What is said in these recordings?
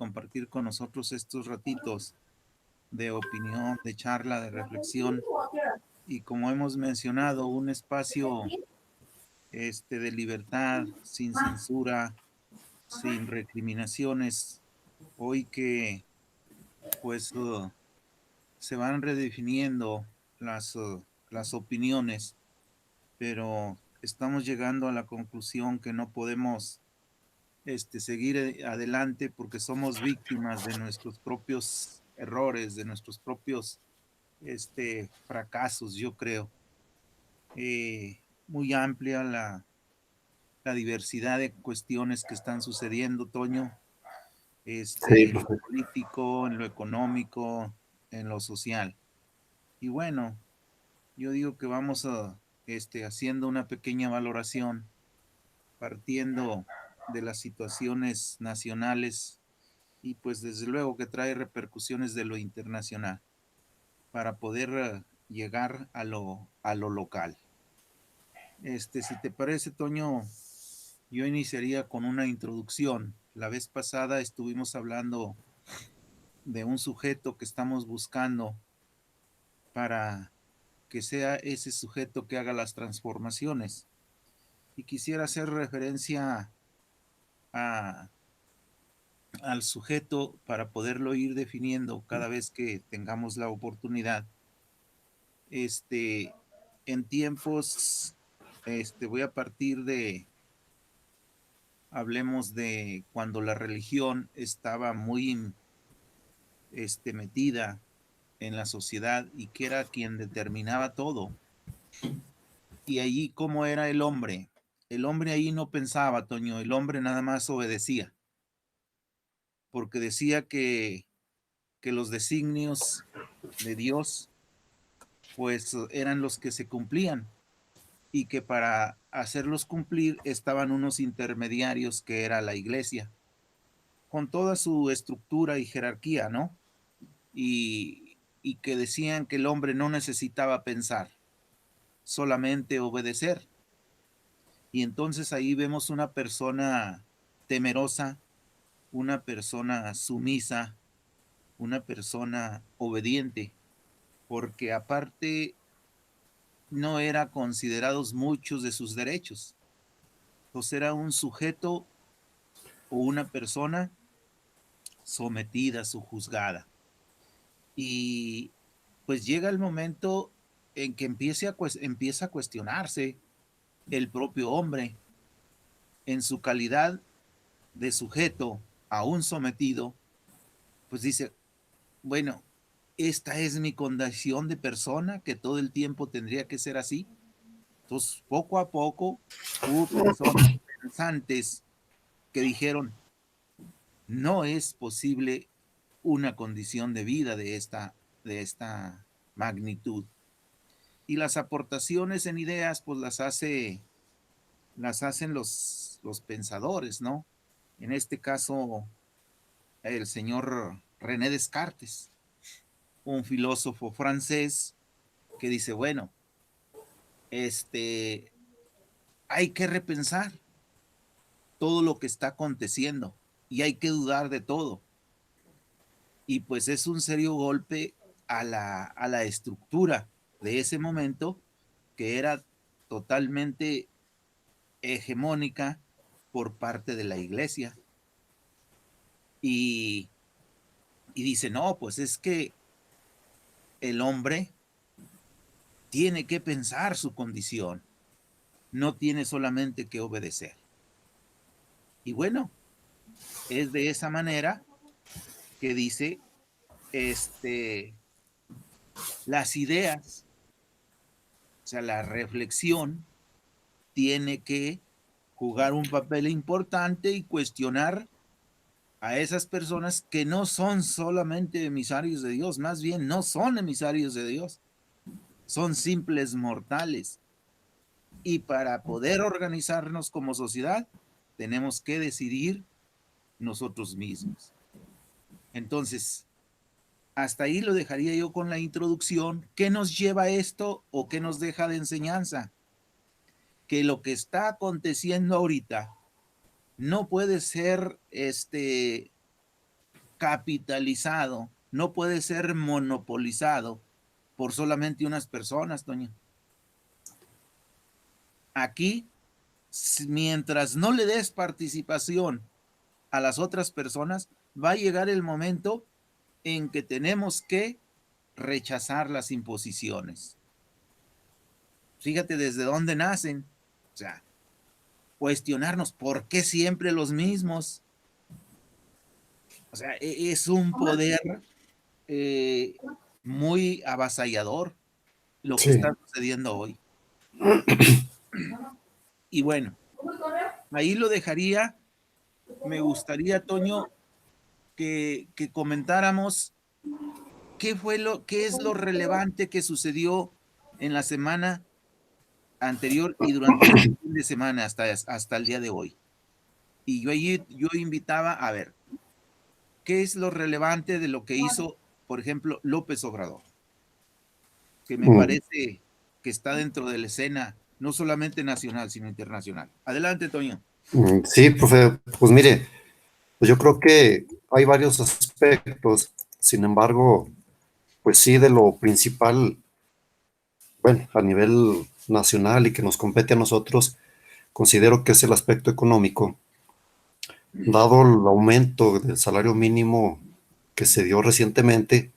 compartir con nosotros estos ratitos de opinión, de charla, de reflexión y como hemos mencionado, un espacio de libertad, sin censura, sin recriminaciones. Hoy que pues se van redefiniendo las opiniones, pero estamos llegando a la conclusión que no podemos seguir adelante porque somos víctimas de nuestros propios errores, de nuestros propios fracasos, yo creo. Muy amplia la diversidad de cuestiones que están sucediendo, Toño, Sí, en lo profe. político, en lo económico, en lo social. Y bueno, yo digo que vamos haciendo una pequeña valoración, partiendo de las situaciones nacionales y pues desde luego que trae repercusiones de lo internacional para poder llegar a lo local. Si te parece, Toño, yo iniciaría con una introducción. La vez pasada estuvimos hablando de un sujeto que estamos buscando para que sea ese sujeto que haga las transformaciones. Y quisiera hacer referencia a, al sujeto para poderlo ir definiendo cada vez que tengamos la oportunidad. Este, en tiempos, voy a partir de, hablemos de cuando la religión estaba muy metida en la sociedad y que era quien determinaba todo. Y allí cómo era el hombre. El hombre ahí no pensaba, Toño, el hombre nada más obedecía, porque decía que los designios de Dios pues eran los que se cumplían y que para hacerlos cumplir estaban unos intermediarios que era la iglesia, con toda su estructura y jerarquía, ¿no? Y que decían que el hombre no necesitaba pensar, solamente obedecer. Y entonces ahí vemos una persona temerosa, una persona sumisa, una persona obediente, porque aparte no era considerados muchos de sus derechos. Entonces era un sujeto o una persona sometida, sujuzgada. Y pues llega el momento en que empieza a cuestionarse el propio hombre en su calidad de sujeto aún sometido, pues dice, bueno, esta es mi condición de persona que todo el tiempo tendría que ser así. Entonces, poco a poco hubo personas pensantes que dijeron, no es posible una condición de vida de esta magnitud. Y las aportaciones en ideas, pues las hacen los pensadores, ¿no? En este caso, el señor René Descartes, un filósofo francés que dice, bueno, este, hay que repensar todo lo que está aconteciendo y hay que dudar de todo. Y pues es un serio golpe a la estructura de ese momento que era totalmente hegemónica por parte de la iglesia. Y, y dice, no, pues es que el hombre tiene que pensar su condición, no tiene solamente que obedecer. Y bueno, es de esa manera que dice, este, las ideas, o sea, la reflexión tiene que jugar un papel importante y cuestionar a esas personas que no son solamente emisarios de Dios, más bien no son emisarios de Dios, son simples mortales. Y para poder organizarnos como sociedad, tenemos que decidir nosotros mismos. Entonces, hasta ahí lo dejaría yo con la introducción. ¿Qué nos lleva a esto o qué nos deja de enseñanza? Que lo que está aconteciendo ahorita no puede ser capitalizado, no puede ser monopolizado por solamente unas personas, Toño. Aquí, mientras no le des participación a las otras personas, va a llegar el momento en que tenemos que rechazar las imposiciones. Fíjate desde dónde nacen. O sea, cuestionarnos por qué siempre los mismos. O sea, es un poder muy avasallador lo que está sucediendo hoy. Y bueno, ahí lo dejaría. Me gustaría, Toño, que comentáramos qué es lo relevante que sucedió en la semana anterior y durante este fin de semana hasta el día de hoy. Y yo invitaba a ver, ¿qué es lo relevante de lo que hizo, por ejemplo, López Obrador? Que me parece que está dentro de la escena, no solamente nacional, sino internacional. Adelante, Toño. Sí, profe, pues mire, pues yo creo que hay varios aspectos, sin embargo, pues sí, de lo principal, bueno, a nivel nacional y que nos compete a nosotros, considero que es el aspecto económico, dado el aumento del salario mínimo que se dio recientemente,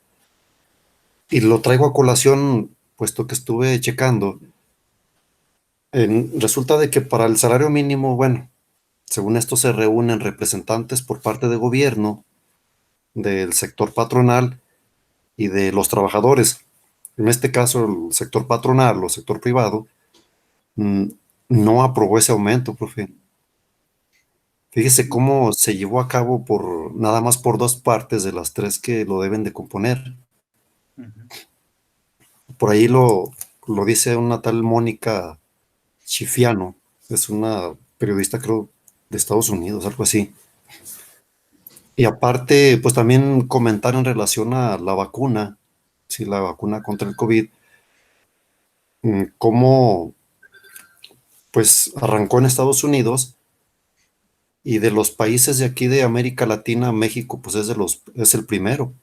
y lo traigo a colación, puesto que estuve checando, resulta de que para el salario mínimo, bueno, según esto se reúnen representantes por parte de gobierno, del sector patronal y de los trabajadores. En este caso, el sector patronal o sector privado no aprobó ese aumento, profe. Fíjese cómo se llevó a cabo por nada más por dos partes de las tres que lo deben de componer. Por ahí lo dice una tal Mónica Chifiano, es una periodista, creo, de Estados Unidos, algo así. Y aparte, pues también comentar en relación a la vacuna, sí, la vacuna contra el COVID, cómo pues arrancó en Estados Unidos y de los países de aquí de América Latina, México, pues es el primero.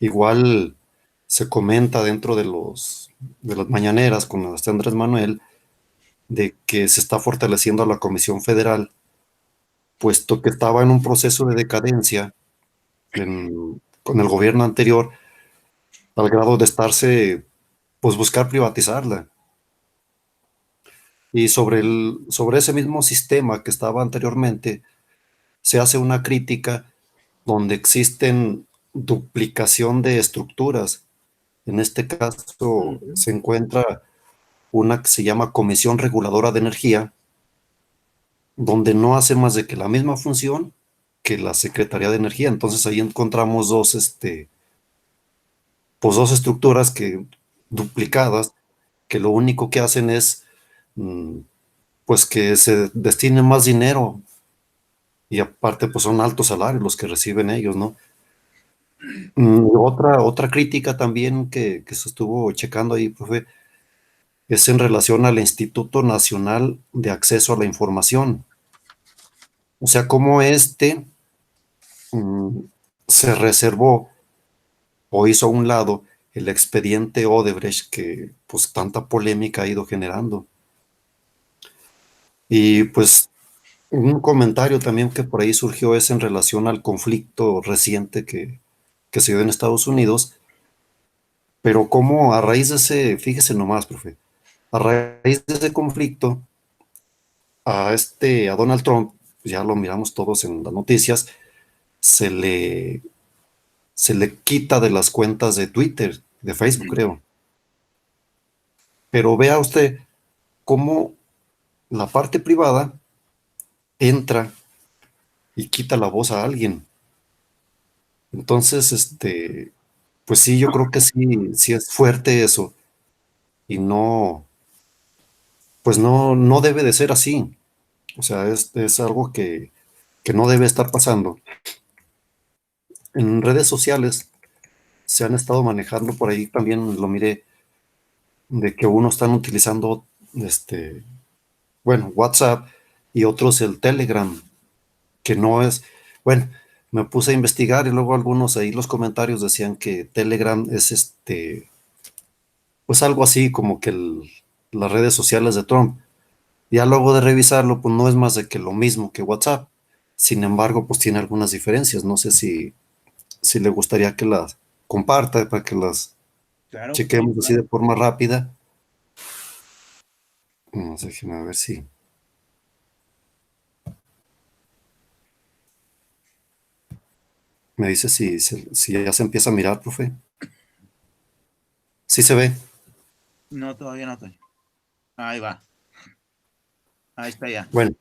Igual se comenta dentro de las mañaneras con este Andrés Manuel de que se está fortaleciendo la Comisión Federal, puesto que estaba en un proceso de decadencia con el gobierno anterior, al grado de estarse, pues buscar privatizarla. Y sobre ese mismo sistema que estaba anteriormente, se hace una crítica donde existen duplicación de estructuras. En este caso se encuentra una que se llama Comisión Reguladora de Energía, donde no hace más de que la misma función que la Secretaría de Energía. Entonces ahí encontramos pues dos estructuras duplicadas, que lo único que hacen es pues que se destine más dinero, y aparte pues son altos salarios los que reciben ellos, ¿no? Otra crítica también que se estuvo checando ahí, profe, es en relación al Instituto Nacional de Acceso a la Información. O sea, cómo mm, se reservó o hizo a un lado el expediente Odebrecht que pues tanta polémica ha ido generando. Y pues un comentario también que por ahí surgió es en relación al conflicto reciente que se dio en Estados Unidos, pero cómo a raíz de fíjese nomás, profe, a raíz de ese conflicto, a Donald Trump, ya lo miramos todos en las noticias, se le, se le quita de las cuentas de Twitter, de Facebook, creo. Pero vea usted cómo la parte privada entra y quita la voz a alguien. Entonces, pues sí, yo creo que sí es fuerte eso. Y no, pues no debe de ser así. O sea, es algo que no debe estar pasando. En redes sociales se han estado manejando por ahí, también lo miré, de que unos están utilizando, bueno, WhatsApp y otros el Telegram, que no es, bueno, me puse a investigar y luego algunos ahí los comentarios decían que Telegram es pues algo así como que las redes sociales de Trump. Ya luego de revisarlo, pues no es más de que lo mismo que WhatsApp. Sin embargo, pues tiene algunas diferencias. No sé si le gustaría que las comparta para que las Claro, sí, chequemos así de claro. forma rápida. No sé, déjeme ver si me dice si ya se empieza a mirar, profe. Sí se ve. No, todavía no, Toño. Ahí va. Ahí está ya. Bueno,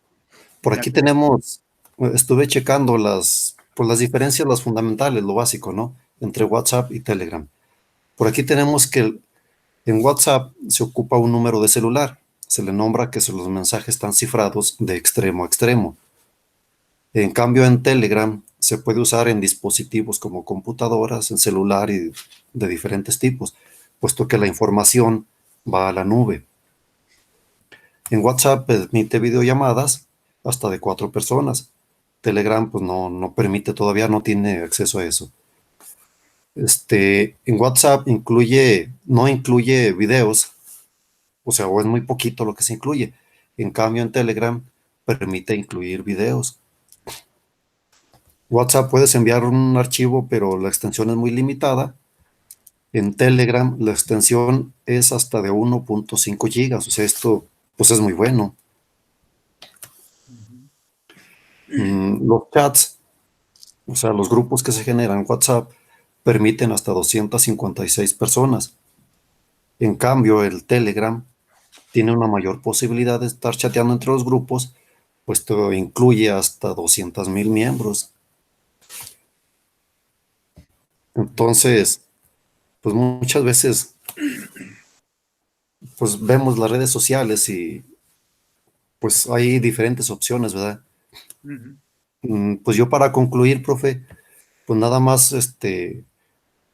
por Ya aquí quedó. tenemos, estuve checando pues las diferencias, las fundamentales, lo básico, ¿no? Entre WhatsApp y Telegram. Por aquí tenemos que en WhatsApp se ocupa un número de celular. Se le nombra que los mensajes están cifrados de extremo a extremo. En cambio, en Telegram se puede usar en dispositivos como computadoras, en celular y de diferentes tipos, puesto que la información va a la nube. En WhatsApp permite videollamadas hasta de 4 personas. Telegram pues no permite todavía, no tiene acceso a eso. En WhatsApp no incluye videos, o sea, o es muy poquito lo que se incluye. En cambio, en Telegram permite incluir videos. WhatsApp puedes enviar un archivo, pero la extensión es muy limitada. En Telegram la extensión es hasta de 1.5 gigas, o sea, esto pues es muy bueno. Ujú. Los chats, o sea, los grupos que se generan en WhatsApp permiten hasta 256 personas. En cambio, el Telegram tiene una mayor posibilidad de estar chateando entre los grupos, puesto incluye hasta 200,000 miembros. Entonces, pues muchas veces pues vemos las redes sociales y pues hay diferentes opciones, ¿verdad? Ujú. Pues yo para concluir, profe, pues nada más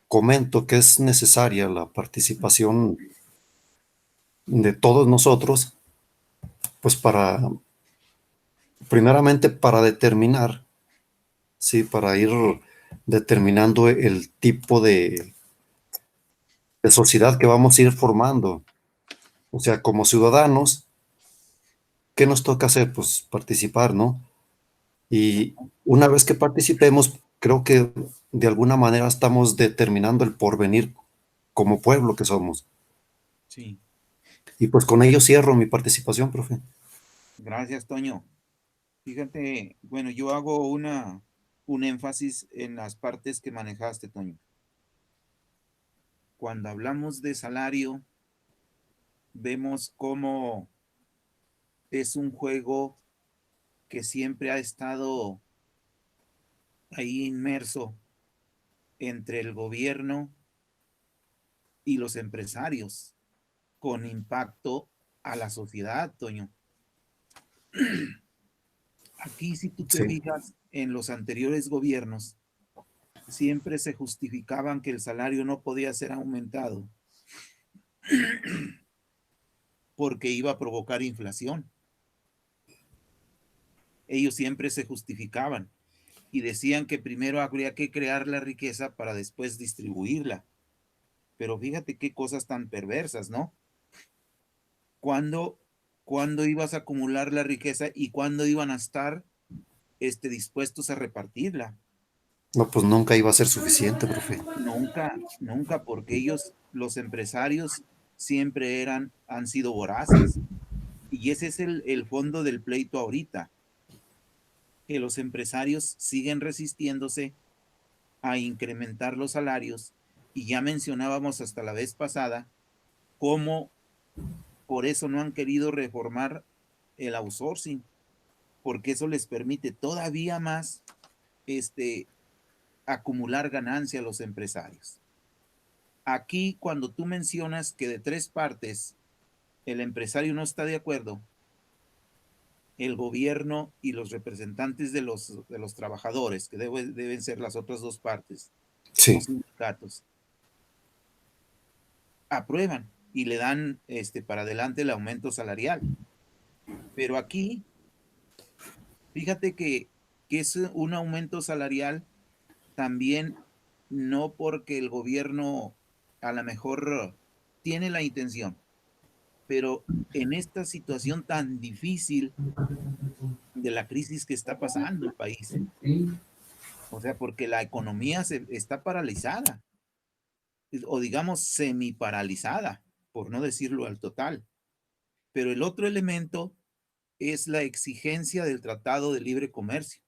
comento que es necesaria la participación de todos nosotros, pues primeramente para determinar, sí, para ir determinando el tipo de sociedad que vamos a ir formando. O sea, como ciudadanos, ¿qué nos toca hacer? Pues participar, ¿no? Y una vez que participemos, creo que de alguna manera estamos determinando el porvenir como pueblo que somos. Sí. Y pues con ello cierro mi participación, profe. Gracias, Toño. Fíjate, bueno, yo hago un énfasis en las partes que manejaste, Toño. Cuando hablamos de salario, vemos cómo es un juego que siempre ha estado ahí inmerso entre el gobierno y los empresarios, con impacto a la sociedad, Toño. Aquí, si tú te Sí, fijas en los anteriores gobiernos, siempre se justificaban que el salario no podía ser aumentado porque iba a provocar inflación. Ellos siempre se justificaban y decían que primero habría que crear la riqueza para después distribuirla. Pero fíjate qué cosas tan perversas, ¿no? ¿Cuándo, cuándo ibas a acumular la riqueza y cuándo iban a estar dispuestos a repartirla? no, pues nunca iba a ser suficiente, profe. Nunca, nunca, porque ellos, los empresarios, siempre han sido voraces. Y ese es el fondo del pleito ahorita, que los empresarios siguen resistiéndose a incrementar los salarios. Y ya mencionábamos hasta la vez pasada cómo por eso no han querido reformar el outsourcing, porque eso les permite todavía más este, acumular ganancia a los empresarios. Aquí, cuando tú mencionas que de tres partes el empresario no está de acuerdo, el gobierno y los representantes de los trabajadores, que deben ser las otras dos partes, los Sí, sindicatos, aprueban y le dan para adelante el aumento salarial. Pero aquí, fíjate que que es un aumento salarial también no porque el gobierno a lo mejor tiene la intención, pero en esta situación tan difícil de la crisis que está pasando el país, o sea, porque la economía está paralizada, o digamos semi paralizada, por no decirlo al total. Pero el otro elemento es la exigencia del Tratado de Libre Comercio,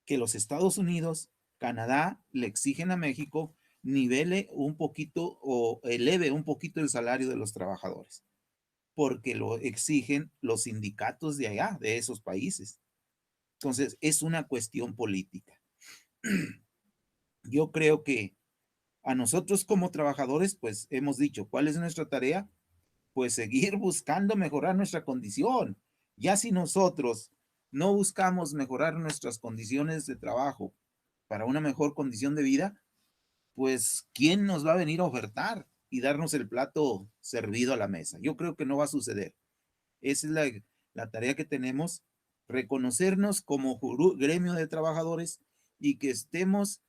que los Estados Unidos, Canadá, le exigen a México nivele un poquito o eleve un poquito el salario de los trabajadores, porque lo exigen los sindicatos de allá, de esos países. Entonces, es una cuestión política. Yo creo que a nosotros como trabajadores, pues hemos dicho, ¿cuál es nuestra tarea? Pues seguir buscando mejorar nuestra condición. Ya si nosotros no buscamos mejorar nuestras condiciones de trabajo para una mejor condición de vida, pues ¿quién nos va a venir a ofertar y darnos el plato servido a la mesa? Yo creo que no va a suceder. Esa es la tarea que tenemos, reconocernos como gremio de trabajadores y que estemos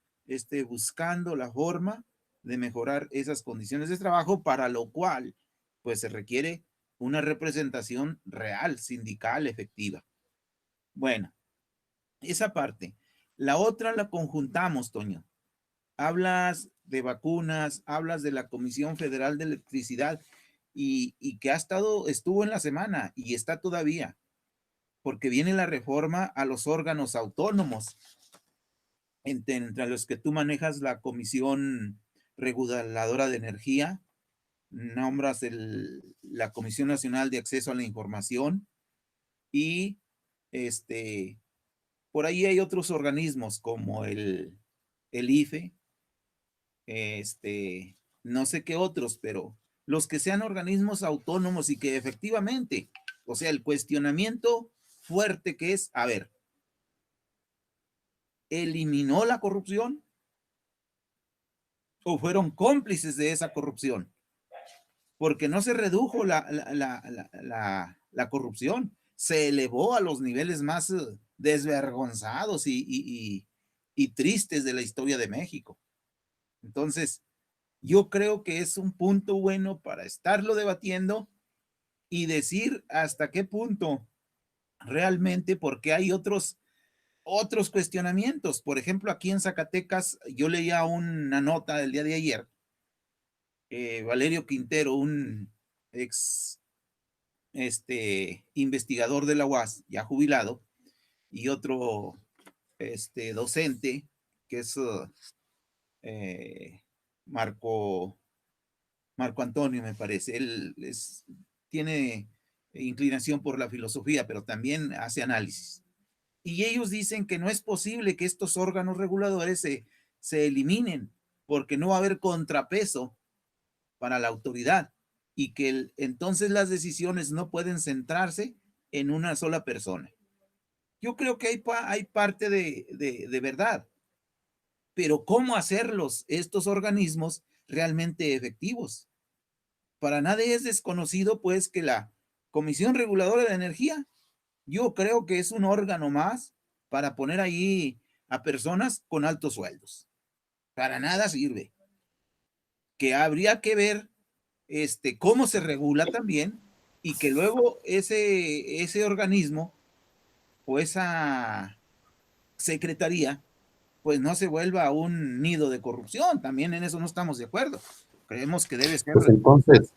buscando la forma de mejorar esas condiciones de trabajo, para lo cual pues se requiere una representación real, sindical, efectiva. Bueno, esa parte. La otra la conjuntamos, Toño. Hablas de vacunas, hablas de la Comisión Federal de Electricidad y que estuvo en la semana y está todavía, porque viene la reforma a los órganos autónomos, entre los que tú manejas la Comisión Reguladora de Energía, nombras la Comisión Nacional de Acceso a la Información y por ahí hay otros organismos como el IFE, no sé qué otros, pero los que sean organismos autónomos y que efectivamente, o sea, el cuestionamiento fuerte que es, a ver, ¿eliminó la corrupción o fueron cómplices de esa corrupción? Porque no se redujo la corrupción, se elevó a los niveles más desvergonzados y tristes de la historia de México. Entonces, yo creo que es un punto bueno para estarlo debatiendo y decir hasta qué punto realmente, porque hay otros cuestionamientos. Por ejemplo, aquí en Zacatecas, yo leía una nota del día de ayer, Valerio Quintero, un ex investigador de la UAS, ya jubilado, y otro docente, que es Marco Antonio, me parece. Él tiene inclinación por la filosofía, pero también hace análisis. Y ellos dicen que no es posible que estos órganos reguladores se eliminen, porque no va a haber contrapeso para la autoridad y que entonces las decisiones no pueden centrarse en una sola persona. Yo creo que hay parte de verdad, pero ¿cómo hacerlos estos organismos realmente efectivos? Para nadie es desconocido, pues, que la Comisión Reguladora de Energía, yo creo que es un órgano más para poner ahí a personas con altos sueldos. Para nada sirve. Que habría que ver cómo se regula también y que luego ese organismo o esa secretaría pues no se vuelva un nido de corrupción. También en eso no estamos de acuerdo. Creemos que debe ser. Pues entonces,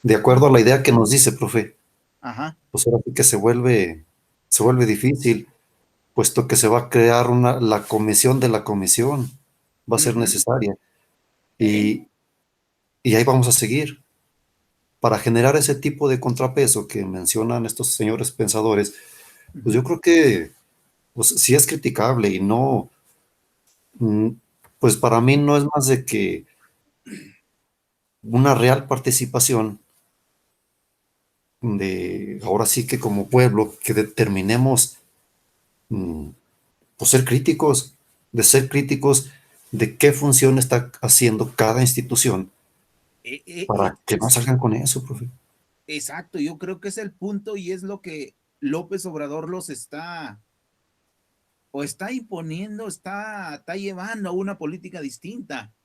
de acuerdo a la idea que nos dice, profe, Ajá. pues ahora sí que se vuelve difícil, puesto que se va a crear la comisión de la comisión, va a ser necesaria. Y, y ahí vamos a seguir. Para generar ese tipo de contrapeso que mencionan estos señores pensadores, pues yo creo que pues, sí es criticable y no, pues para mí no es más de que una real participación de, ahora sí que como pueblo, que determinemos pues ser críticos de qué función está haciendo cada institución para que no salgan con eso, profe. Exacto, yo creo que es el punto y es lo que López Obrador los está o está imponiendo, está llevando a una política distinta,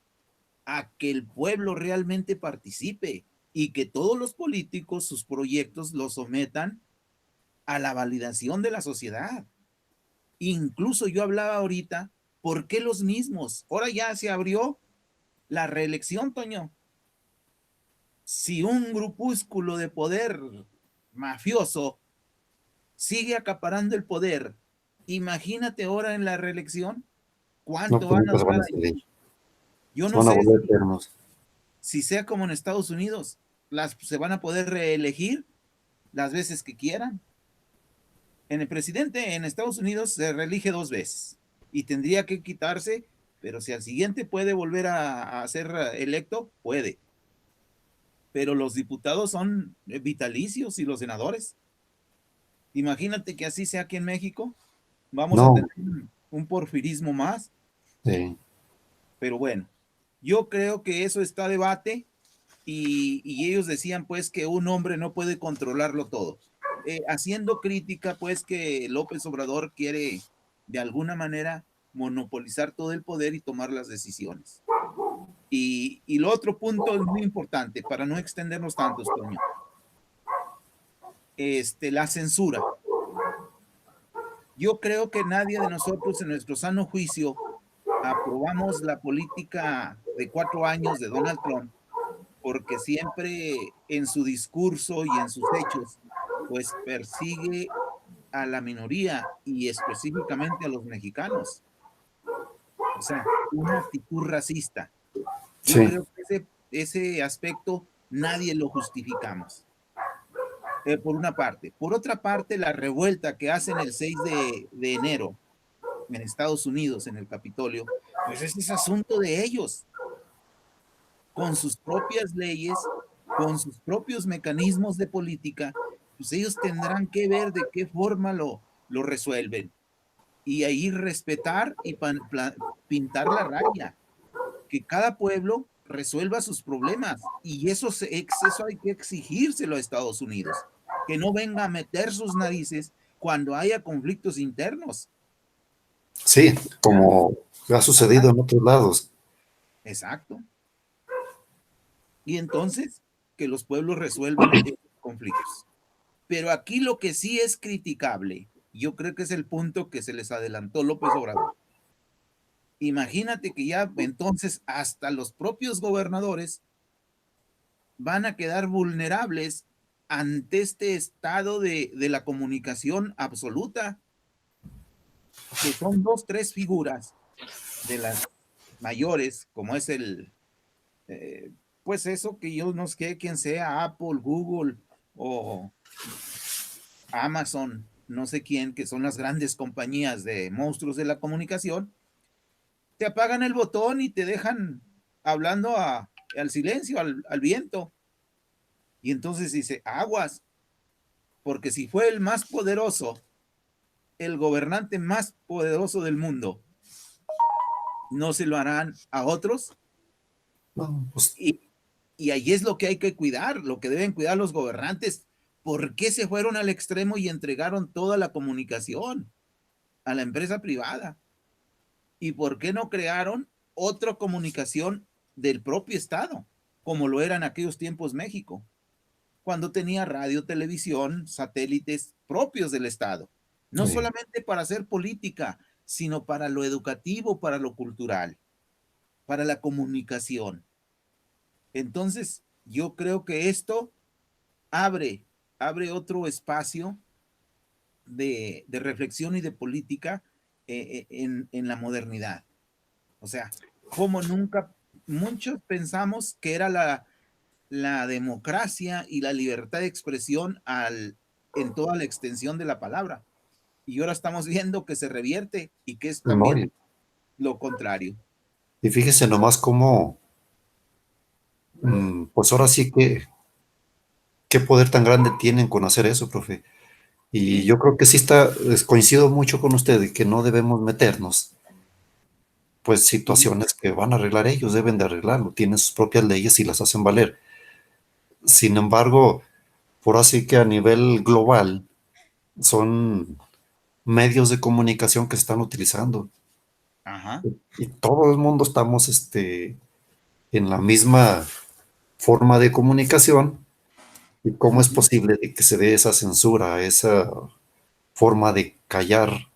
a que el pueblo realmente participe y que todos los políticos, sus proyectos, los sometan a la validación de la sociedad. Incluso yo hablaba ahorita, ¿por qué los mismos? Ahora ya se abrió la reelección, Toño. Si un grupúsculo de poder mafioso sigue acaparando el poder, imagínate ahora en la reelección, No, ¿cuánto pues van a nunca se van durar a ahí? salir. Yo Se no van a sé volver eternos. si sea como en Estados Unidos, se van a poder reelegir las veces que quieran. En el presidente en Estados Unidos se reelige 2 veces y tendría que quitarse, pero si al siguiente puede volver a ser electo, puede. Pero los diputados son vitalicios y los senadores. Imagínate que así sea aquí en México. Vamos a No, tener un porfirismo más, pero bueno, yo creo que eso está a debate y ellos decían pues que un hombre no puede controlarlo todo. Haciendo crítica pues que López Obrador quiere de alguna manera monopolizar todo el poder y tomar las decisiones. Y lo otro punto es muy importante para no extendernos tanto, Toño. La censura. Yo creo que nadie de nosotros en nuestro sano juicio aprobamos la política de 4 años de Donald Trump porque siempre en su discurso y en sus hechos, pues persigue a la minoría y específicamente a los mexicanos. O sea, una actitud racista. Yo sí, creo que ese aspecto nadie lo justificamos. Por una parte. Por otra parte, la revuelta que hacen el 6 de enero en Estados Unidos, en el Capitolio, pues ese es asunto de ellos, con sus propias leyes, con sus propios mecanismos de política, pues ellos tendrán que ver de qué forma lo resuelven. Y ahí respetar y pintar la raya, que cada pueblo resuelva sus problemas. Y eso hay que exigírselo a Estados Unidos, que no venga a meter sus narices cuando haya conflictos internos. sí, ¿Ya? como ha sucedido Ajá, en otros lados. exacto. Y entonces, que los pueblos resuelvan conflictos. Pero aquí lo que sí es criticable, yo creo que es el punto que se les adelantó López Obrador. Imagínate que ya entonces hasta los propios gobernadores van a quedar vulnerables ante este estado de la comunicación absoluta, que son 2, 3 figuras de las mayores, como es eh, pues eso que yo no sé quién sea, Apple, Google o Amazon, no sé quién, que son las grandes compañías de monstruos de la comunicación, te apagan el botón y te dejan hablando al silencio, al viento. Y entonces dice, aguas, porque si fue el más poderoso, el gobernante más poderoso del mundo, no se lo harán a otros. No, pues, Y, y ahí es lo que hay que cuidar, lo que deben cuidar los gobernantes. ¿Por qué se fueron al extremo y entregaron toda la comunicación a la empresa privada? ¿Y por qué no crearon otra comunicación del propio Estado, como lo era en aquellos tiempos México, cuando tenía radio, televisión, satélites propios del Estado? No sí. solamente para hacer política, sino para lo educativo, para lo cultural, para la comunicación. Entonces, yo creo que esto abre, abre otro espacio de reflexión y de política en la modernidad. O sea, como nunca, muchos pensamos que era la democracia y la libertad de expresión en toda la extensión de la palabra. Y ahora estamos viendo que se revierte y que es No, también lo contrario. y fíjese nomás cómo, pues ahora sí que, qué poder tan grande tienen con hacer eso, profe. Y Sí, yo creo que sí coincido mucho con usted de que no debemos meternos, pues y situaciones que van a arreglar ellos, deben de arreglarlo, tienen sus propias leyes y las hacen valer. Sin embargo, por así que a nivel global son medios de comunicación que se están utilizando. Ajá, Y todo el mundo estamos en la misma forma de comunicación. ¿Y cómo es ujú, posible de que se dé esa censura, esa forma de callar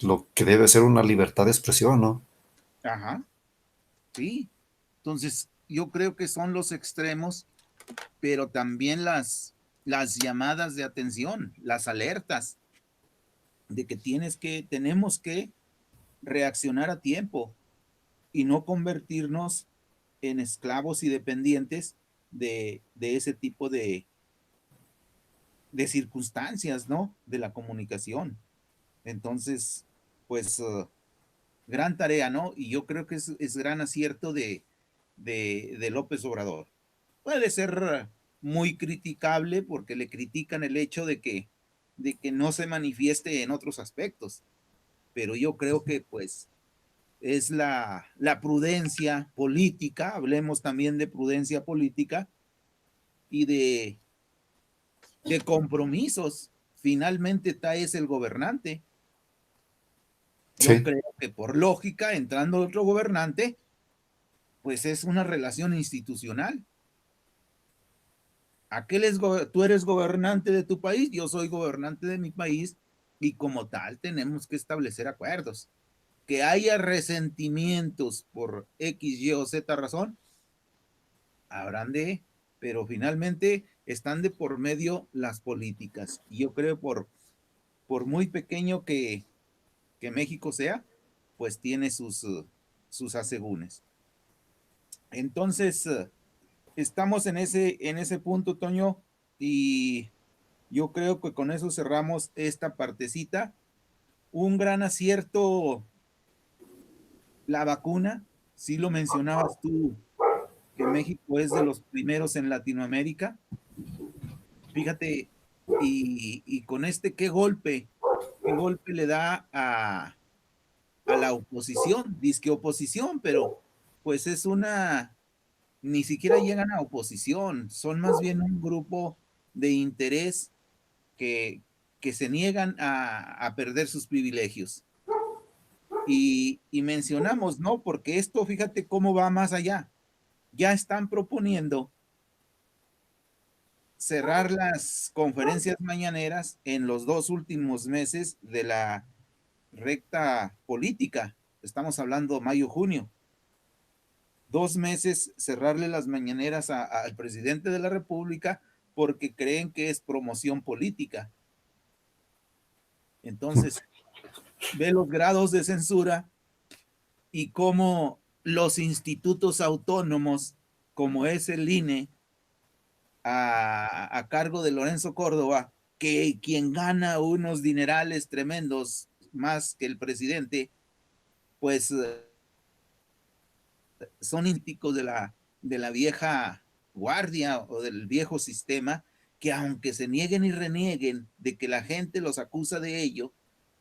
lo que debe ser una libertad de expresión, ¿no? ajá, sí. Entonces, yo creo que son los extremos, pero también las llamadas de atención, las alertas de que tenemos que reaccionar a tiempo y no convertirnos en esclavos y dependientes de ese tipo de circunstancias, ¿no? De la comunicación. Entonces, pues, gran tarea, ¿no? Y yo creo que es gran acierto de López Obrador. Puede ser muy criticable porque le critican el hecho de que no se manifieste en otros aspectos, pero yo creo que pues es la prudencia política, hablemos también de prudencia política y de compromisos. Finalmente está es el gobernante. Yo Sí, creo que por lógica, entrando otro gobernante, pues es una relación institucional. Tú eres gobernante de tu país, yo soy gobernante de mi país y como tal tenemos que establecer acuerdos. Que haya resentimientos por X, Y o Z razón, habrán pero finalmente están de por medio las políticas. Y yo creo por muy pequeño que México sea, pues tiene sus asegúnes. Entonces, estamos en ese punto, Toño, y yo creo que con eso cerramos esta partecita. Un gran acierto, la vacuna, sí lo mencionabas tú, que México es de los primeros en Latinoamérica. Fíjate, y con qué golpe le da a la oposición, disque oposición, pero pues ni siquiera llegan a oposición, son más bien un grupo de interés que, que se niegan a perder sus privilegios. Y mencionamos, ¿no? Porque esto, fíjate cómo va más allá. Ya están proponiendo cerrar las conferencias mañaneras en los 2 últimos meses de la recta política. Estamos hablando mayo, junio. 2 meses cerrarle las mañaneras al presidente de la República porque creen que es promoción política. Entonces, ve los grados de censura y cómo los institutos autónomos, como es el INE, a cargo de Lorenzo Córdoba, que quien gana unos dinerales tremendos más que el presidente, pues son ínticos de la vieja guardia o del viejo sistema, que aunque se nieguen y renieguen de que la gente los acusa de ello,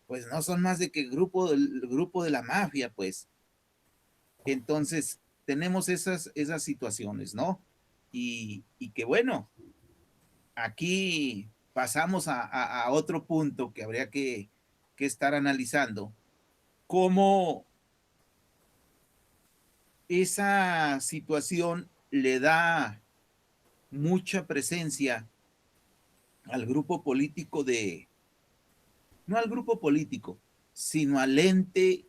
pues no son más de que el grupo de la mafia, pues. Entonces, tenemos esas situaciones, ¿no? Y que bueno, aquí pasamos a otro punto que habría que estar analizando, cómo esa situación le da mucha presencia al grupo político no al grupo político, sino al ente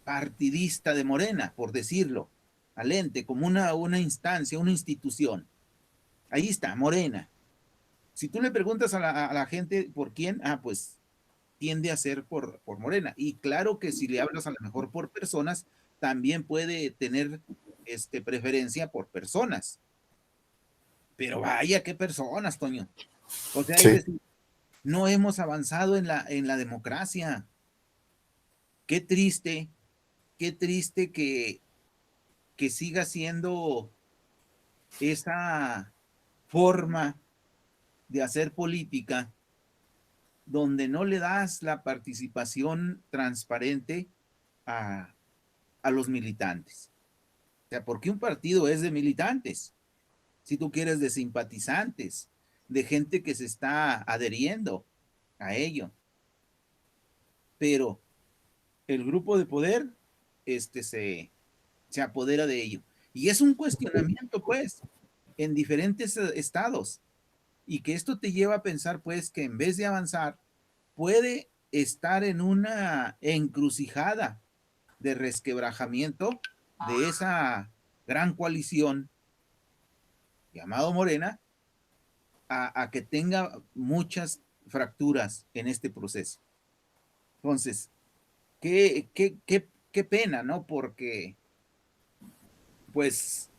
partidista de Morena, por decirlo, al ente, como una instancia, una institución. Ahí está, Morena. Si tú le preguntas a la gente por quién, pues tiende a ser por Morena. Y claro que si le hablas a lo mejor por personas, también puede tener preferencia por personas. Pero vaya, qué personas, Toño. O sea, es sí, decir, no hemos avanzado en la democracia. Qué triste, qué triste que siga siendo esa forma de hacer política donde no le das la participación transparente a, a los militantes. O sea, porque un partido es de militantes, si tú quieres, de simpatizantes, de gente que se está adheriendo a ello. pero el grupo de poder se apodera de ello. Y es un cuestionamiento, pues, en diferentes estados. Y que esto te lleva a pensar, pues, que en vez de avanzar, puede estar en una encrucijada de resquebrajamiento de esa gran coalición llamado Morena, a que tenga muchas fracturas en este proceso. Entonces, qué pena, ¿no? Porque, pues,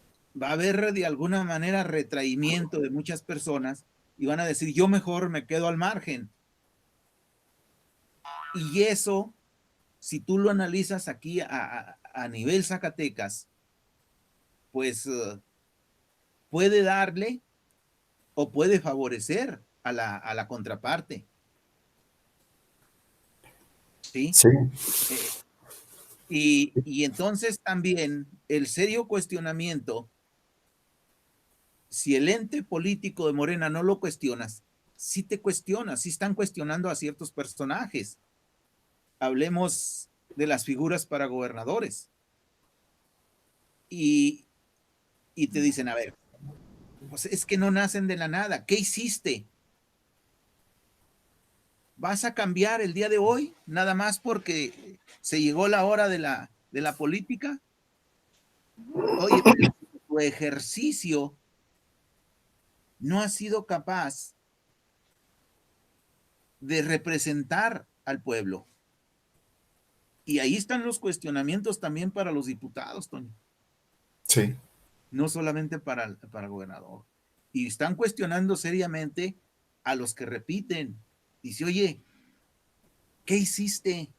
va a haber de alguna manera retraimiento de muchas personas y van a decir, yo mejor me quedo al margen. Y eso, si tú lo analizas aquí a nivel Zacatecas, pues puede darle o puede favorecer a la contraparte. ¿Sí? Sí, Y entonces también el serio cuestionamiento, si el ente político de Morena no lo cuestionas, sí te cuestionas, sí están cuestionando a ciertos personajes. Hablemos de las figuras para gobernadores. Y, y te dicen, a ver, pues es que no nacen de la nada. ¿Qué hiciste? ¿Vas a cambiar el día de hoy nada más porque se llegó la hora de la política? Oye, pero tu ejercicio no ha sido capaz de representar al pueblo. Y ahí están los cuestionamientos también para los diputados, Tony. sí. No solamente para el gobernador. Y están cuestionando seriamente a los que repiten. Dice, oye, ¿qué hiciste?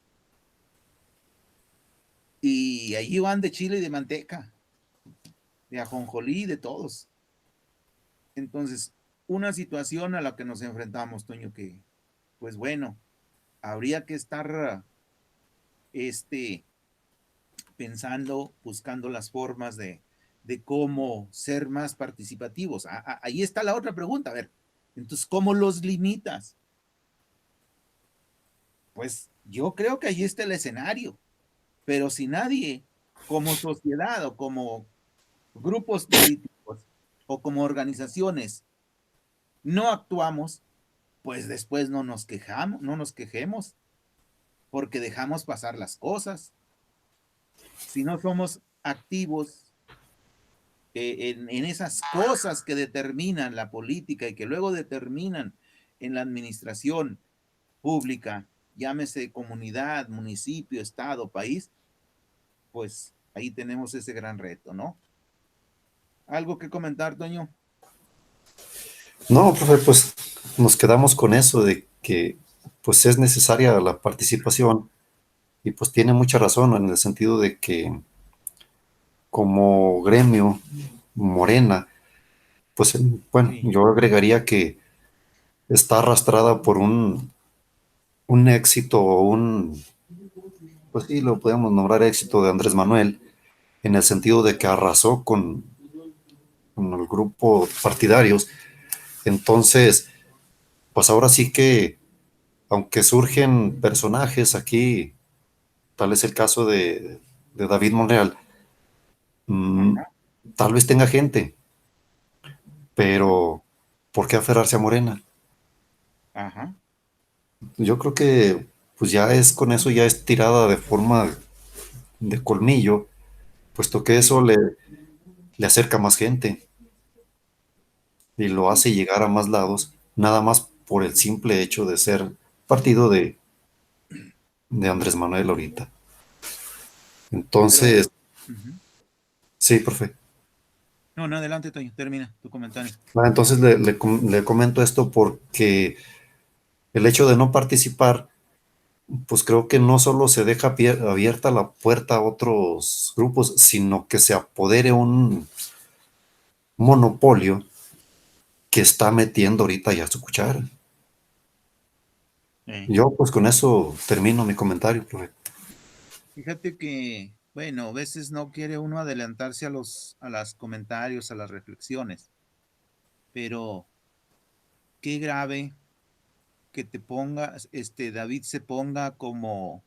Y ahí van de chile y de manteca, de ajonjolí, de todos. Entonces, una situación a la que nos enfrentamos, Toño, que, pues bueno, habría que estar pensando, buscando las formas de cómo ser más participativos. Ahí está la otra pregunta. A ver, entonces, ¿cómo los limitas? Pues yo creo que ahí está el escenario, pero si nadie, como sociedad o como grupos políticos o como organizaciones, no actuamos, pues después no nos quejamos, no nos quejemos, porque dejamos pasar las cosas. Si no somos activos en esas cosas que determinan la política y que luego determinan en la administración pública, llámese comunidad, municipio, estado, país, pues ahí tenemos ese gran reto, ¿no? ¿Algo que comentar, Toño? No, profe, pues nos quedamos con eso de que pues es necesaria la participación y pues tiene mucha razón en el sentido de que como gremio Morena, pues bueno, Sí. yo agregaría que está arrastrada por un éxito o pues sí, lo podemos nombrar éxito de Andrés Manuel, en el sentido de que arrasó con el grupo partidarios. Entonces, pues ahora sí que, aunque surgen personajes aquí, tal es el caso de David Monreal, mm, Ajá, tal vez tenga gente, pero ¿por qué aferrarse a Morena? ajá. Yo creo que pues ya es con eso, ya es tirada de forma de colmillo, puesto que eso Sí. le acerca más gente y lo hace llegar a más lados, nada más por el simple hecho de ser partido de Andrés Manuel ahorita. Pero, Entonces, ujú. sí, profe. No, no, adelante, Toño, termina tu comentario. Entonces le comento esto porque el hecho de no participar, pues creo que no solo se deja abierta la puerta a otros grupos, sino que se apodere un monopolio que está metiendo ahorita ya su cuchara. Eh, Yo pues con eso termino mi comentario, profe. Fíjate que, bueno, a veces no quiere uno adelantarse a los comentarios, a las reflexiones, pero qué grave que te pongas, David se ponga como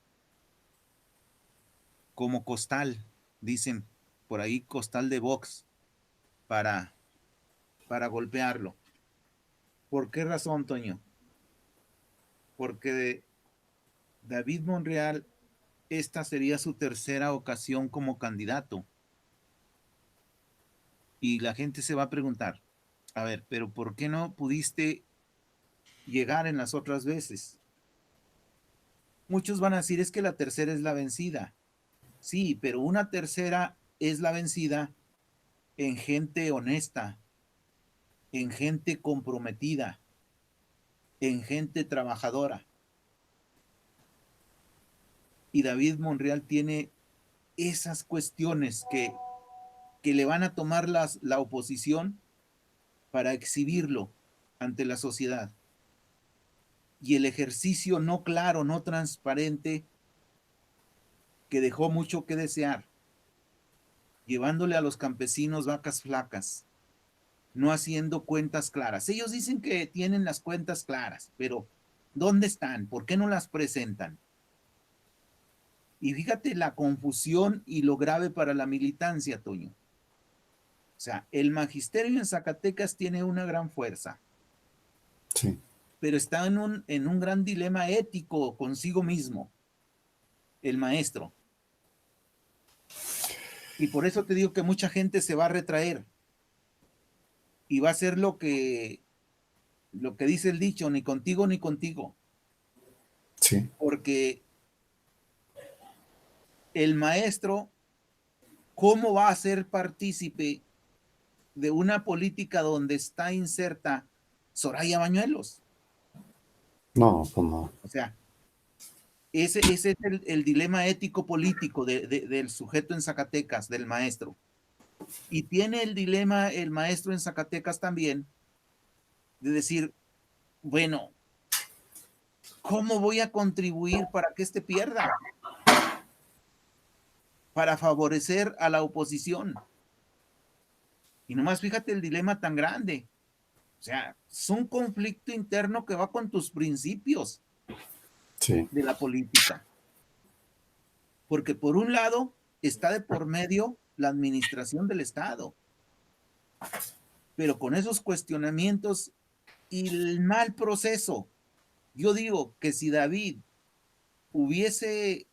costal, dicen por ahí, costal de box para golpearlo. ¿Por qué razón, Toño? Porque David Monreal, esta sería su tercera ocasión como candidato. Y la gente se va a preguntar, a ver, pero ¿por qué no pudiste llegar en las otras veces? Muchos van a decir, es que la tercera es la vencida. Sí, pero una tercera es la vencida en gente honesta, en gente comprometida, en gente trabajadora. Y David Monreal tiene esas cuestiones que le van a tomar la oposición para exhibirlo ante la sociedad. Y el ejercicio no claro, no transparente, que dejó mucho que desear, llevándole a los campesinos vacas flacas, no haciendo cuentas claras. Ellos dicen que tienen las cuentas claras, pero ¿dónde están? ¿Por qué no las presentan? Y fíjate la confusión y lo grave para la militancia, Toño. O sea, el magisterio en Zacatecas tiene una gran fuerza, Sí. pero está en un gran dilema ético consigo mismo, el maestro. Y por eso te digo que mucha gente se va a retraer y va a hacer lo que dice el dicho, ni contigo ni contigo. Sí. Porque el maestro, ¿cómo va a ser partícipe de una política donde está inserta Soraya Bañuelos? No, pues no. O sea, ese es el dilema ético político del sujeto en Zacatecas, del maestro. Y tiene el dilema el maestro en Zacatecas también de decir, bueno, ¿cómo voy a contribuir para que pierda? Para favorecer a la oposición. Y nomás fíjate el dilema tan grande. O sea, es un conflicto interno que va con tus principios Sí. de la política. Porque por un lado está de por medio la administración del Estado, pero con esos cuestionamientos y el mal proceso, yo digo que si David tuviese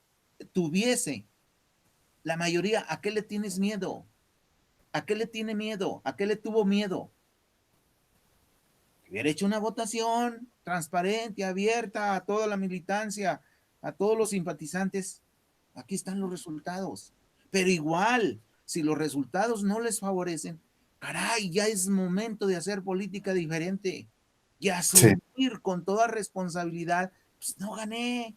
la mayoría, ¿a qué le tienes miedo? ¿A qué le tiene miedo? ¿A qué le tuvo miedo? Hubiera hecho una votación transparente, abierta a toda la militancia, a todos los simpatizantes. Aquí están los resultados. Pero igual, si los resultados no les favorecen, caray, ya es momento de hacer política diferente y Sí. asumir con toda responsabilidad, pues no gané,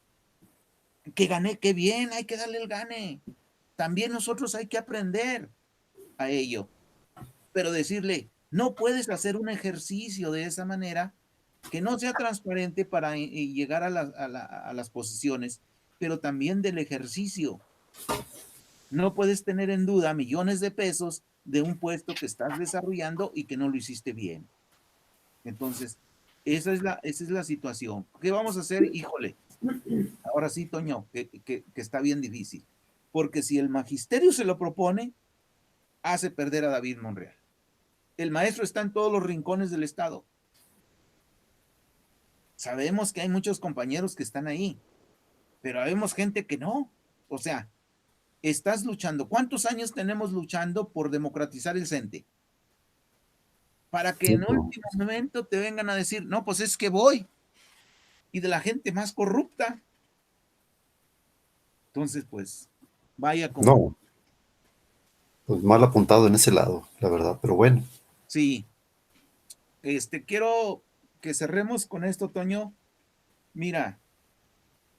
que gané, qué bien, hay que darle el gane. También nosotros hay que aprender a ello, pero decirle, no puedes hacer un ejercicio de esa manera que no sea transparente para llegar a las posiciones, pero también del ejercicio. No puedes tener en duda millones de pesos de un puesto que estás desarrollando y que no lo hiciste bien. Entonces, esa es la situación. ¿Qué vamos a hacer? Híjole, ahora sí, Toño, que está bien difícil. Porque si el magisterio se lo propone, hace perder a David Monreal. El maestro está en todos los rincones del Estado. Sabemos que hay muchos compañeros que están ahí, pero vemos gente que no. O sea, estás luchando. ¿Cuántos años tenemos luchando por democratizar el CENTE? Para que Sí, en no. último momento te vengan a decir, no, pues es que voy. Y de la gente más corrupta. Entonces, pues, vaya como, No, pues mal apuntado en ese lado, la verdad, pero bueno. sí, quiero que cerremos con esto, Toño. Mira,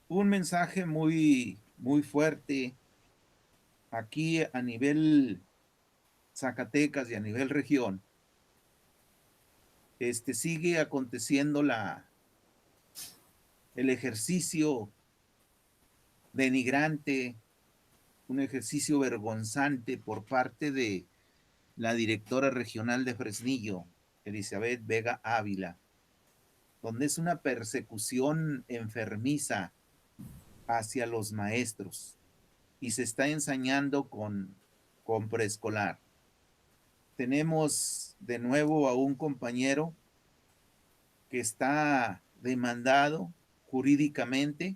un mensaje muy, muy fuerte aquí a nivel Zacatecas y a nivel región. Sigue aconteciendo el ejercicio denigrante, un ejercicio vergonzante por parte de la directora regional de Fresnillo, Elizabeth Vega Ávila, donde es una persecución enfermiza hacia los maestros y se está ensañando con preescolar. Tenemos de nuevo a un compañero que está demandado jurídicamente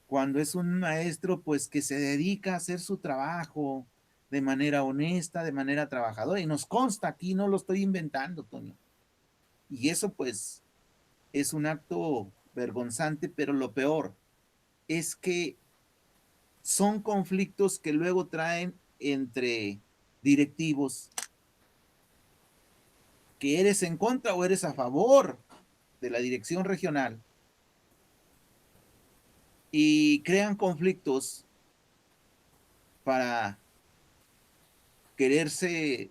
cuando es un maestro pues que se dedica a hacer su trabajo de manera honesta, de manera trabajadora, y nos consta aquí, no lo estoy inventando, Toño. Y eso pues es un acto vergonzante, pero lo peor es que son conflictos que luego traen entre directivos, que eres en contra o eres a favor de la dirección regional, y crean conflictos para quererse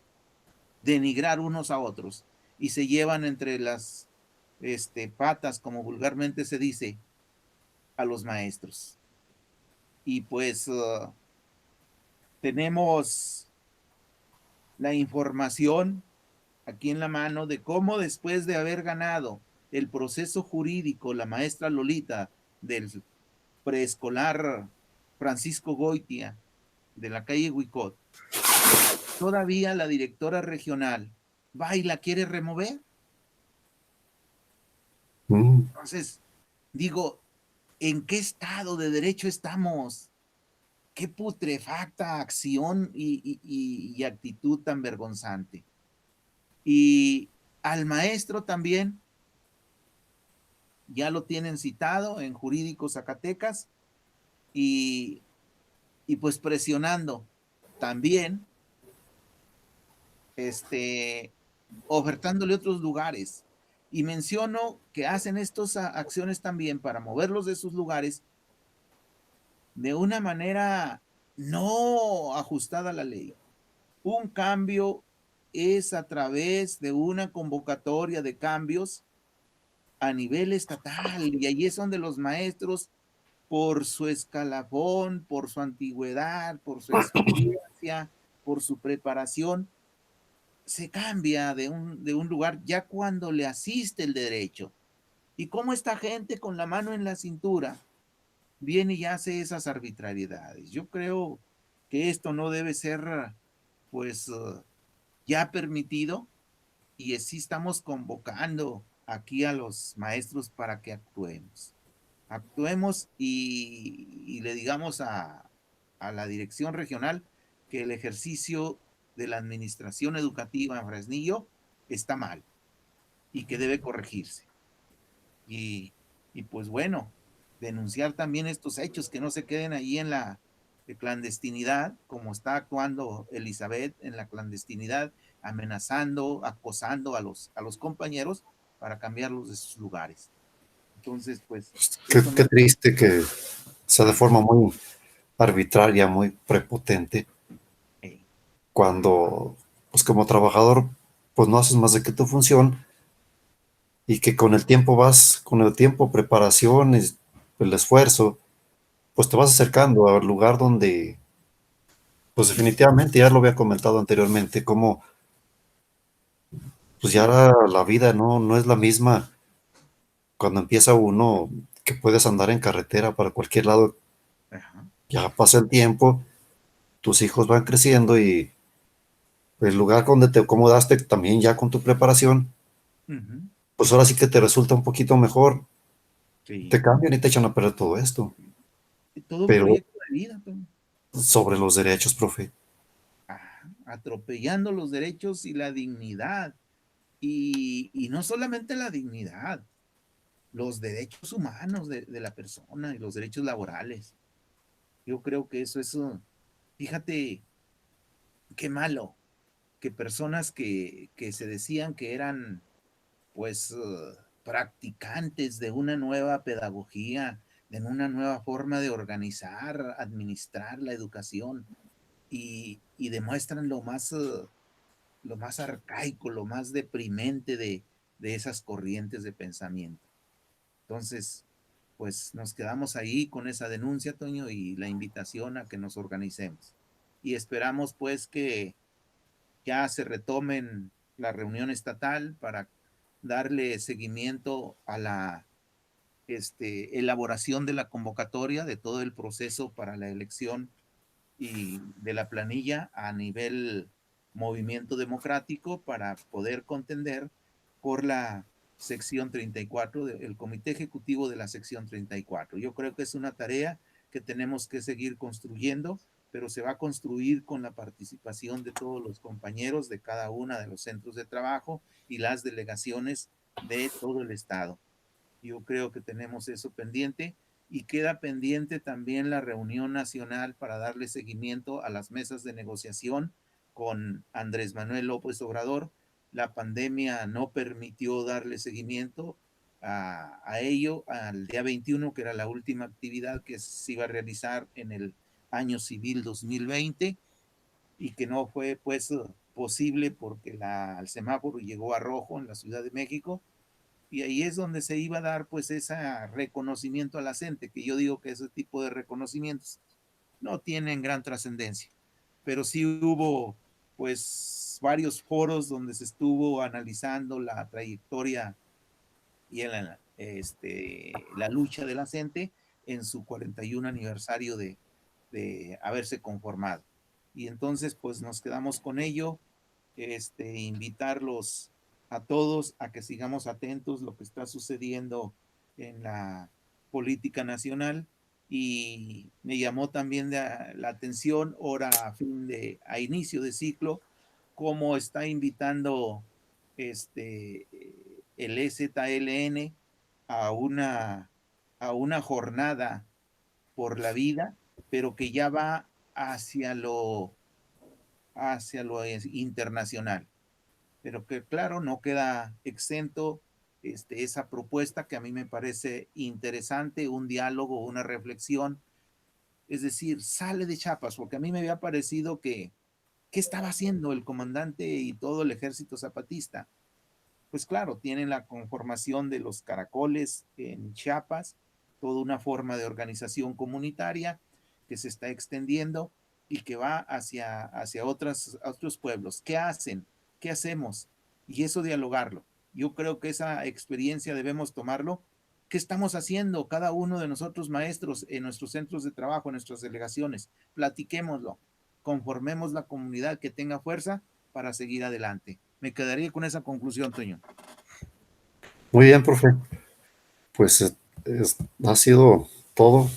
denigrar unos a otros y se llevan entre las patas, como vulgarmente se dice, a los maestros. Y pues tenemos la información aquí en la mano de cómo después de haber ganado el proceso jurídico, la maestra Lolita del preescolar Francisco Goitia de la calle Huicot, todavía la directora regional va y la quiere remover. Entonces, digo, ¿en qué estado de derecho estamos? Qué putrefacta acción y actitud tan vergonzante. Y al maestro también, ya lo tienen citado en Jurídico Zacatecas y, y pues presionando también, ofertándole otros lugares. Y menciono que hacen estas acciones también para moverlos de sus lugares de una manera no ajustada a la ley. Un cambio es a través de una convocatoria de cambios a nivel estatal, y ahí es donde los maestros, por su escalafón, por su antigüedad, por su experiencia, por su preparación, se cambia de un lugar ya cuando le asiste el derecho. Y cómo esta gente con la mano en la cintura viene y hace esas arbitrariedades. Yo creo que esto no debe ser, pues, ya permitido, y así estamos convocando aquí a los maestros para que actuemos. Actuemos y le digamos a la dirección regional que el ejercicio de la administración educativa en Fresnillo está mal y que debe corregirse. Y, y pues bueno, denunciar también estos hechos, que no se queden ahí en la clandestinidad, como está actuando Elizabeth en la clandestinidad, amenazando, acosando a los compañeros para cambiarlos de sus lugares. Entonces, pues, eso Qué no. triste que sea de forma muy arbitraria, muy prepotente, Hey. cuando, pues como trabajador, pues no haces más de que tu función y que con el tiempo vas, con el tiempo, preparación, el esfuerzo, pues te vas acercando al lugar donde, pues definitivamente, ya lo había comentado anteriormente, como pues ya la vida no es la misma cuando empieza uno, que puedes andar en carretera para cualquier lado, Ajá. ya pasa el tiempo, tus hijos van creciendo y el lugar donde te acomodaste también ya con tu preparación, Uh-huh. pues ahora sí que te resulta un poquito mejor, te Sí. cambian y te echan a perder todo esto. Todo Pero proyecto de vida, Toño. sobre los derechos, profe, Atropellando los derechos y la dignidad. Y no solamente la dignidad, los derechos humanos de la persona y los derechos laborales. Yo creo que eso es, fíjate, qué malo que personas que se decían que eran, pues, practicantes de una nueva pedagogía, de una nueva forma de organizar, administrar la educación, y demuestran lo más arcaico, lo más deprimente de esas corrientes de pensamiento. Entonces, pues nos quedamos ahí con esa denuncia, Toño, y la invitación a que nos organicemos. Y esperamos pues que ya se retomen la reunión estatal para darle seguimiento a la elaboración de la convocatoria, de todo el proceso para la elección y de la planilla a nivel movimiento democrático para poder contender por la sección 34, el comité ejecutivo de la sección 34. Yo creo que es una tarea que tenemos que seguir construyendo, pero se va a construir con la participación de todos los compañeros de cada uno de los centros de trabajo y las delegaciones de todo el estado. Yo creo que tenemos eso pendiente y queda pendiente también la reunión nacional para darle seguimiento a las mesas de negociación con Andrés Manuel López Obrador. La pandemia no permitió darle seguimiento a ello al día 21, que era la última actividad que se iba a realizar en el año civil 2020 y que no fue pues posible porque el semáforo llegó a rojo en la Ciudad de México. Y ahí es donde se iba a dar pues ese reconocimiento a la gente, que yo digo que ese tipo de reconocimientos no tienen gran trascendencia, pero sí hubo pues varios foros donde se estuvo analizando la trayectoria y la lucha de la gente en su 41 aniversario de haberse conformado. Y entonces pues nos quedamos con ello, invitarlos a todos a que sigamos atentos lo que está sucediendo en la política nacional, y me llamó también la atención ahora a inicio de ciclo cómo está invitando el EZLN a una jornada por la vida, pero que ya va hacia lo internacional, pero que claro, no queda exento esa propuesta que a mí me parece interesante, un diálogo, una reflexión, es decir, sale de Chiapas, porque a mí me había parecido que, ¿qué estaba haciendo el comandante y todo el ejército zapatista? Pues claro, tienen la conformación de los caracoles en Chiapas, toda una forma de organización comunitaria que se está extendiendo y que va hacia otros pueblos. ¿Qué hacen? ¿Qué hacemos? Y eso dialogarlo. Yo creo que esa experiencia debemos tomarlo. ¿Qué estamos haciendo cada uno de nosotros maestros en nuestros centros de trabajo, en nuestras delegaciones? Platiquémoslo, conformemos la comunidad que tenga fuerza para seguir adelante. Me quedaría con esa conclusión, Toño. Muy bien, profe. Pues ha sido todo.